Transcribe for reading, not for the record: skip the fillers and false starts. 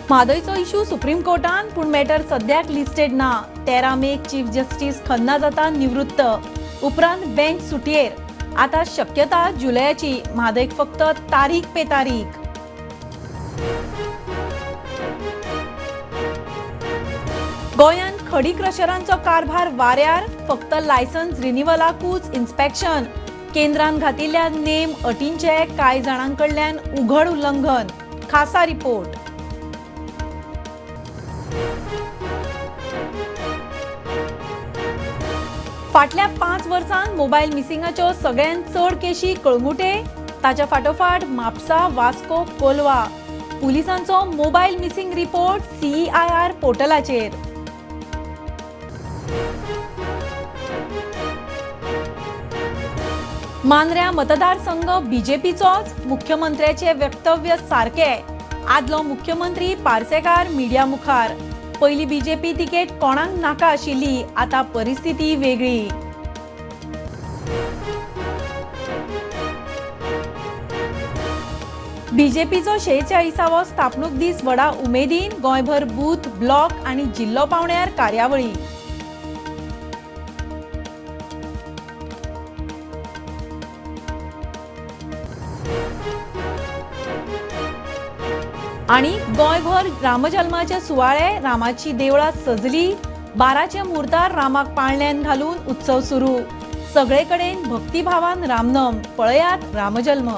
म्हादयचो issue supreme कोर्टान पूण matter सद्याक listed ना। 13 मेक चीफ जस्टिस खन्ना जाता निवृत्त, उपरांत बेंच सुटयेर। आता शक्यता जुलयाची, म्हादयक फक्त तारीख पे तारीख। गोंयान खडी क्रशरांचो कारभार वाऱ्यार, फक्त लायसन्स रिन्युवलाकूच इन्स्पेक्शन। केंद्रान घातिल्ल्या नेम अटींचे कांय जाणांकडल्यान उघड उल्लंघन। खासा रिपोर्ट। फाटल्या 5 वर्सांत मोबायल मिसिंगाच्यो सगळ्यांत चड केशी कळंगुटे, ताच्या फाटोफाट म्हापसा, वास्को, कोलवा। पुलिसांचो मोबायल मिसिंग रिपोर्ट CEIR पोर्टलाचेर। मांद्र्या मतदारसंघ बीजेपीचोच, मुख्यमंत्र्याचे वक्तव्य सारके। आदलो मुख्यमंत्री पार्सेकार मिडिया मुखार। पयली बीजेपी तिकेट कोणाक नाका आशिल्ली, आता परिस्थिती वेगळी। बीजेपीचो 46वो स्थापणूक दीस व्हडा उमेदीन, गोंयभर बूथ, ब्लॉक आनी जिल्लो पावण्यार कार्यावळी। आणि गोंयभर रामजल्माचे सुवाळे, रामाची देवळां सजली। 12च्या मुहूर्तार रामाक पाळण्यान घालून उत्सव सुरू। सगळे कडेन भक्तिभावान रामनम, पळयात रामजल्म।